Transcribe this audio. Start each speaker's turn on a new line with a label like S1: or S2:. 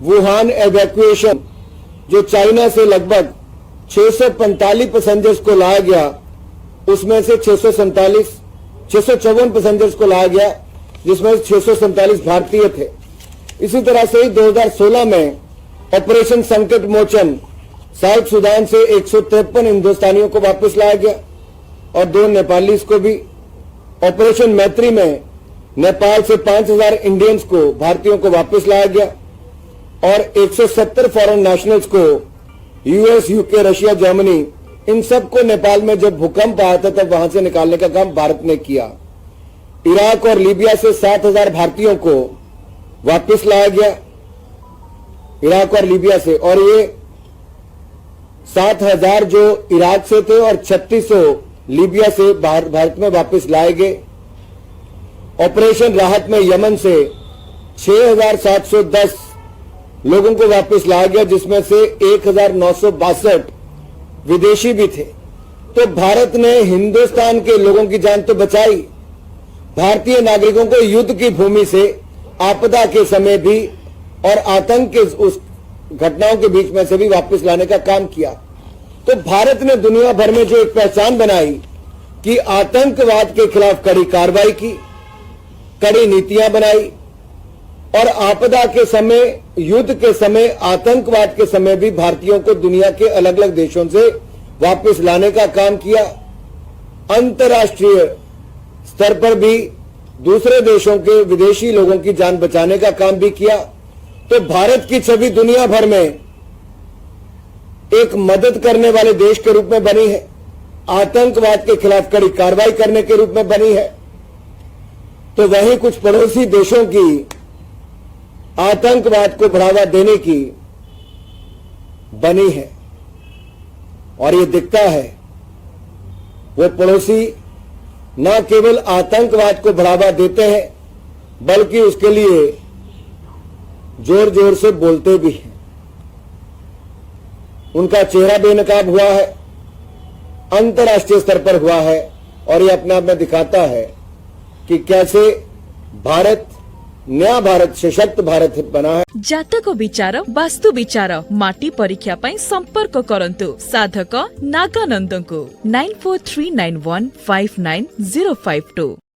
S1: Wuhan evacuation, जो China से लगभग 645 पैसेंजर्स को लाया गया, उसमें से 654 पैसेंजर्स को लाया गया, जिसमें 647 भारतीय थे। इसी तरह से ही 2016 में ऑपरेशन संकट मोचन साउथ सुडान से 153 हिंदुस्तानियों को वापस लाया गया और 2 नेपालीज को भी। ऑपरेशन मैत्री में नेपाल से 5000 इंडियंस को, भारतीयों को वापस लाया गया और 170 फॉरेन नेशनल्स को यूएस, यूके, रशिया, जर्मनी, इन सबको नेपाल में जब भूकंप आया था तब वहां से निकालने का काम भारत ने किया। इराक और लीबिया से 7000 भारतीयों को वापस लाया गया, इराक और लीबिया से, और ये 7000 जो इराक से थे और 3600 लीबिया से भारत में वापस लाए गए। ऑपरेशन राहत में यमन से 6710 लोगों को वापस लाया गया, जिसमें से 1962 विदेशी भी थे। तो भारत ने हिंदुस्तान के लोगों की जान तो बचाई, भारतीय नागरिकों को युद्ध की भूमि से आपदा के समय भी और आतंक के उस घटनाओं के बीच में से भी वापस लाने का काम किया। तो भारत ने दुनिया भर में जो एक पहचान बनाई कि आतंकवाद के खिलाफ कड़ी कार्रवाई की, कड़ी नीतियां बनाई और आपदा के समय, युद्ध के समय, आतंकवाद के समय भी भारतीयों को दुनिया के अलग अलग देशों से वापस लाने का काम किया। अंतर्राष्ट्रीय स्तर पर भी दूसरे देशों के विदेशी लोगों की जान बचाने का काम भी किया। तो भारत की छवि दुनिया भर में एक मदद करने वाले देश के रूप में बनी है, आतंकवाद के खिलाफ कड़ी कार्रवाई करने के रूप में बनी है। तो वहीं कुछ पड़ोसी देशों की आतंकवाद को बढ़ावा देने की बनी है। और ये दिखता है वो पड़ोसी न केवल आतंकवाद को बढ़ावा देते हैं बल्कि उसके लिए जोर जोर से बोलते भी हैं। उनका चेहरा बेनकाब हुआ है, अंतर्राष्ट्रीय स्तर पर हुआ है, और ये अपने आप में दिखाता है कि कैसे भारत नया भारत, सशक्त भारत बना है।
S2: जातक विचार, वास्तु विचार, माटी परीक्षा पई संपर्क करंतु साधक नागानंद को 9439159052।